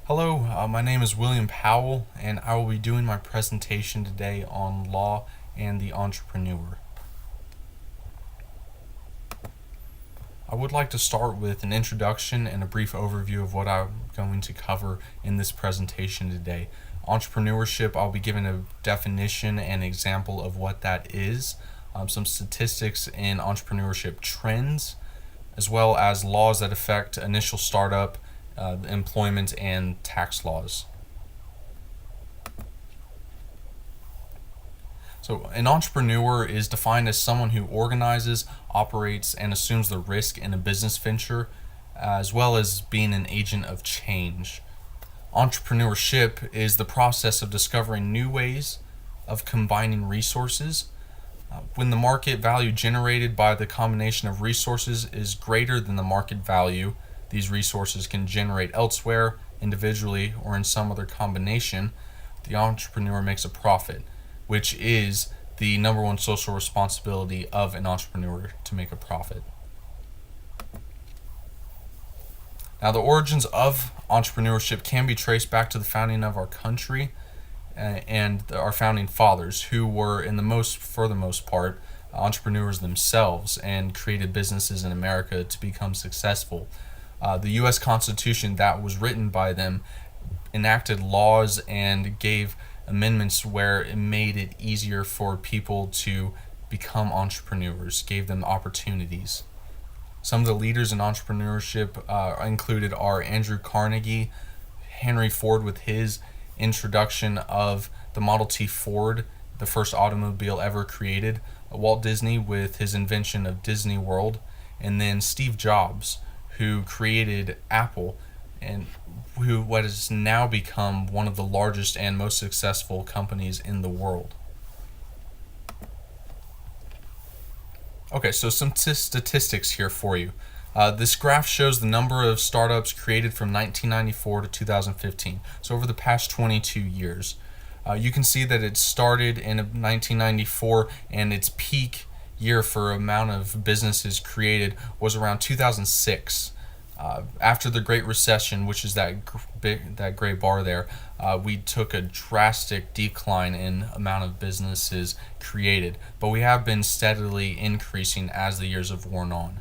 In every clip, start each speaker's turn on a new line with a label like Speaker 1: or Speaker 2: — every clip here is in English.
Speaker 1: Hello, my name is William Powell, and I will be doing my presentation today on law and the entrepreneur. I would like to start with an introduction and a brief overview of what I'm going to cover in this presentation today. Entrepreneurship, I'll be giving a definition and example of what that is, some statistics in entrepreneurship trends, as well as laws that affect initial startup, employment, and tax laws. So, an entrepreneur is defined as someone who organizes, operates, and assumes the risk in a business venture, as well as being an agent of change. Entrepreneurship is the process of discovering new ways of combining resources. When the market value generated by the combination of resources is greater than the market value these resources can generate elsewhere, individually, or in some other combination, the entrepreneur makes a profit, which is the number one social responsibility of an entrepreneur, to make a profit. Now, the origins of entrepreneurship can be traced back to the founding of our country and our founding fathers, who were, for the most part, entrepreneurs themselves and created businesses in America to become successful. The U.S. Constitution that was written by them enacted laws and gave amendments where it made it easier for people to become entrepreneurs, gave them opportunities. Some of the leaders in entrepreneurship included are Andrew Carnegie, Henry Ford with his introduction of the Model T Ford, the first automobile ever created, Walt Disney with his invention of Disney World, and then Steve Jobs, who created Apple and what has now become one of the largest and most successful companies in the world. Okay, so some statistics here for you. This graph shows the number of startups created from 1994 to 2015, so over the past 22 years. You can see that it started in 1994 and its peak year for amount of businesses created was around 2006. After the Great Recession, which is that gray bar there, we took a drastic decline in amount of businesses created, but we have been steadily increasing as the years have worn on.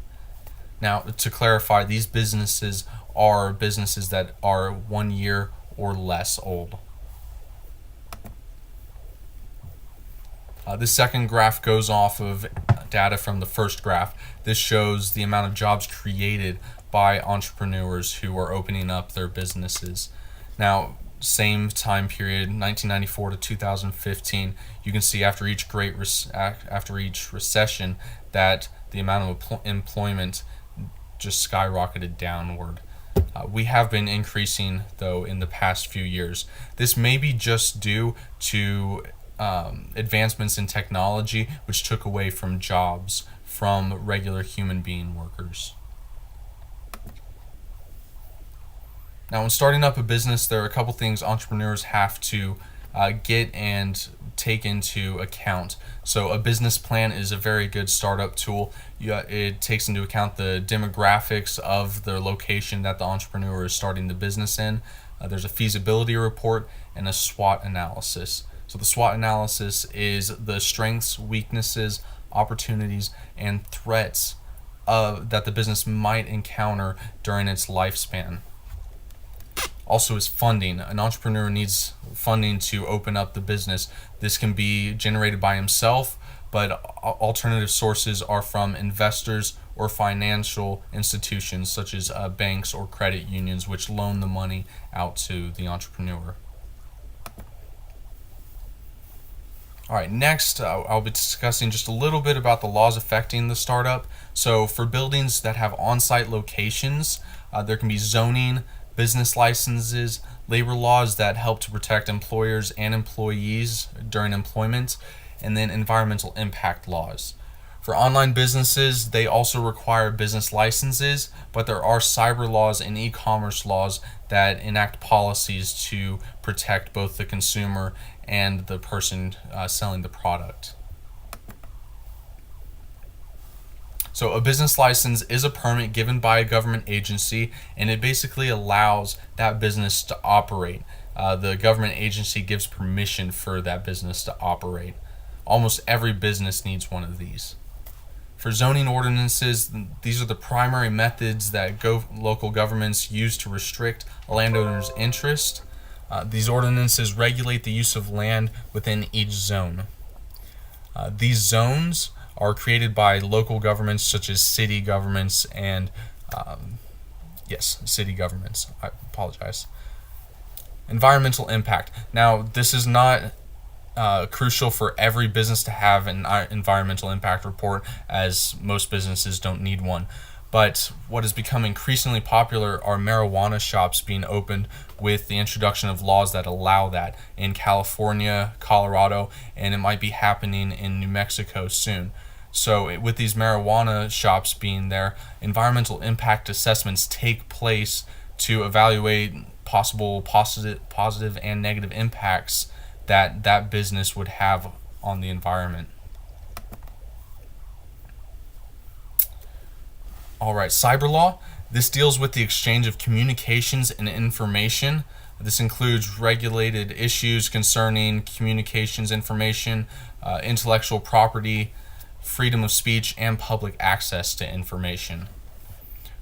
Speaker 1: Now, to clarify, these businesses are businesses that are 1 year or less old. This second graph goes off of data from the first graph. This shows the amount of jobs created by entrepreneurs who are opening up their businesses. Now, same time period, 1994 to 2015, you can see after each recession that the amount of employment just skyrocketed downward. We have been increasing, though, in the past few years. This may be just due to advancements in technology, which took away from jobs from regular human being workers. Now, when starting up a business, there are a couple things entrepreneurs have to get and take into account. So a business plan is a very good startup tool. It takes into account the demographics of the location that the entrepreneur is starting the business in. There's a feasibility report and a SWOT analysis. So the SWOT analysis is the strengths, weaknesses, opportunities, and threats that the business might encounter during its lifespan. Also is funding. An entrepreneur needs funding to open up the business. This can be generated by himself, but alternative sources are from investors or financial institutions such as banks or credit unions, which loan the money out to the entrepreneur. All right, next I'll be discussing just a little bit about the laws affecting the startup. So for buildings that have on-site locations, there can be zoning, business licenses, labor laws that help to protect employers and employees during employment, and then environmental impact laws. For online businesses, they also require business licenses, but there are cyber laws and e-commerce laws that enact policies to protect both the consumer and the person selling the product. So a business license is a permit given by a government agency, and it basically allows that business to operate. The government agency gives permission for that business to operate. Almost every business needs one of these. For zoning ordinances, these are the primary methods that local governments use to restrict a landowner's interest. These ordinances regulate the use of land within each zone. These zones are created by local governments such as city governments and, city governments. I apologize. Environmental impact. Now, this is not crucial for every business to have an environmental impact report, as most businesses don't need one. But what has become increasingly popular are marijuana shops being opened with the introduction of laws that allow that in California, Colorado, and it might be happening in New Mexico soon. So with these marijuana shops being there, environmental impact assessments take place to evaluate possible positive and negative impacts that business would have on the environment. All right, cyber law. This deals with the exchange of communications and information. This includes regulated issues concerning communications information, intellectual property, freedom of speech, and public access to information.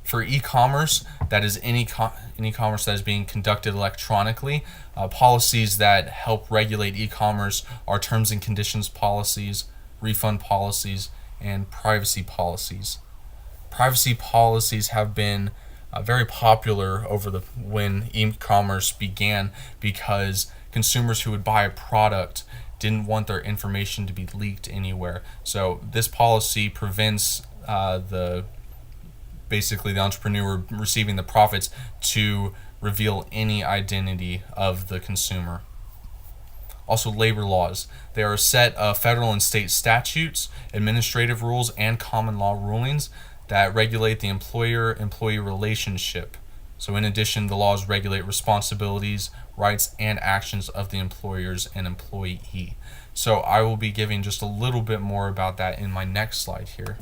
Speaker 1: For e-commerce, that is any commerce that is being conducted electronically, policies that help regulate e-commerce are terms and conditions policies, refund policies, and privacy policies. Privacy policies have been very popular when e-commerce began, because consumers who would buy a product didn't want their information to be leaked anywhere. So this policy prevents basically the entrepreneur receiving the profits to reveal any identity of the consumer. Also, labor laws. They are a set of federal and state statutes, administrative rules, and common law rulings that regulate the employer-employee relationship. So in addition, the laws regulate responsibilities, rights, and actions of the employers and employee. So I will be giving just a little bit more about that in my next slide here.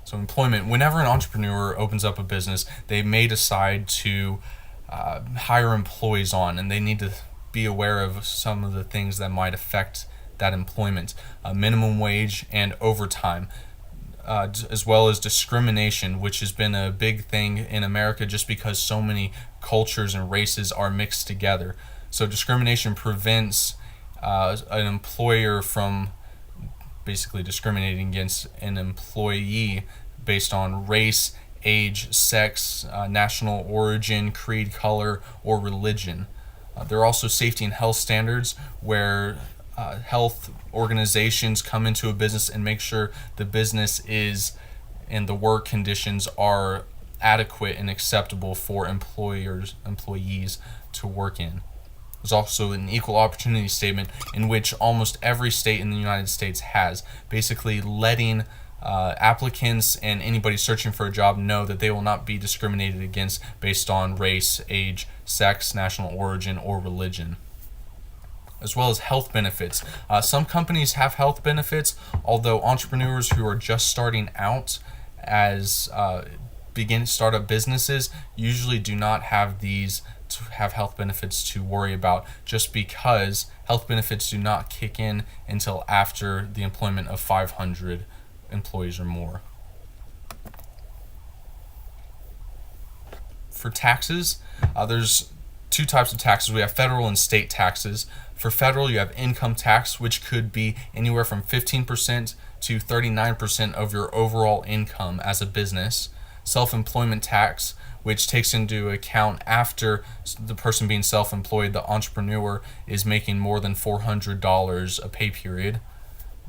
Speaker 1: So employment. Whenever an entrepreneur opens up a business, they may decide to hire employees on, and they need to be aware of some of the things that might affect that employment. Minimum wage and overtime. As well as discrimination, which has been a big thing in America just because so many cultures and races are mixed together. So discrimination prevents an employer from basically discriminating against an employee based on race, age, sex, national origin, creed, color, or religion. There are also safety and health standards where health organizations come into a business and make sure the business is and the work conditions are adequate and acceptable for employees to work in. There's also an equal opportunity statement in which almost every state in the United States has, basically letting applicants and anybody searching for a job know that they will not be discriminated against based on race, age, sex, national origin, or religion. As well as health benefits. Some companies have health benefits, although entrepreneurs who are just starting out as startup businesses usually do not have these to have health benefits to worry about, just because health benefits do not kick in until after the employment of 500 employees or more. For taxes, there's two types of taxes. We have federal and state taxes. For federal, you have income tax, which could be anywhere from 15% to 39% of your overall income as a business. Self-employment tax, which takes into account after the person being self-employed, the entrepreneur is making more than $400 a pay period.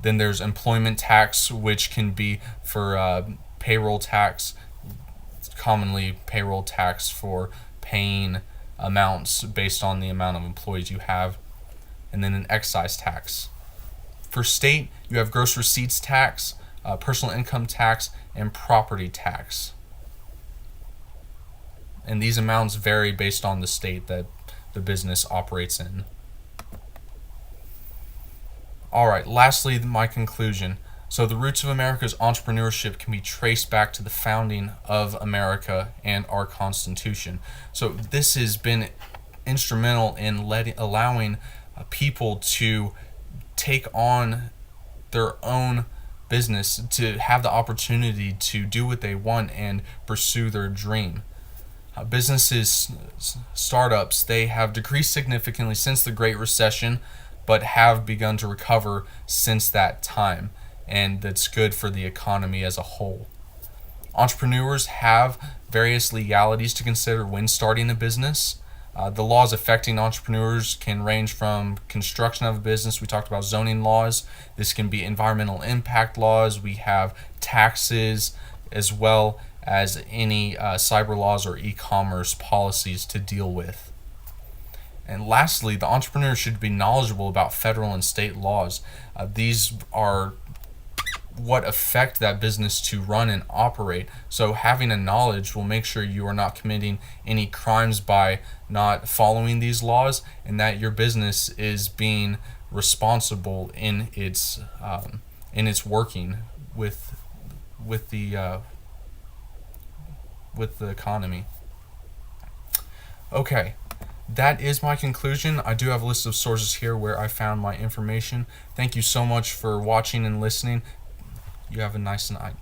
Speaker 1: Then there's employment tax, which can be for payroll tax, commonly payroll tax for paying amounts based on the amount of employees you have. And then an excise tax. For state, you have gross receipts tax, personal income tax, and property tax. And these amounts vary based on the state that the business operates in. All right, lastly, my conclusion. So the roots of America's entrepreneurship can be traced back to the founding of America and our Constitution. So this has been instrumental in allowing people to take on their own business, to have the opportunity to do what they want and pursue their dream. Businesses, startups, they have decreased significantly since the Great Recession, but have begun to recover since that time, and that's good for the economy as a whole. Entrepreneurs have various legalities to consider when starting a business. The laws affecting entrepreneurs can range from construction of a business. We talked about zoning laws. This can be environmental impact laws. We have taxes, as well as any cyber laws or e-commerce policies to deal with. And lastly, the entrepreneur should be knowledgeable about federal and state laws. These are what affect that business to run and operate. So having a knowledge will make sure you are not committing any crimes by not following these laws, and that your business is being responsible in its working with the economy. Okay, that is my conclusion. I do have a list of sources here where I found my information. Thank you so much for watching and listening. You have a nice night.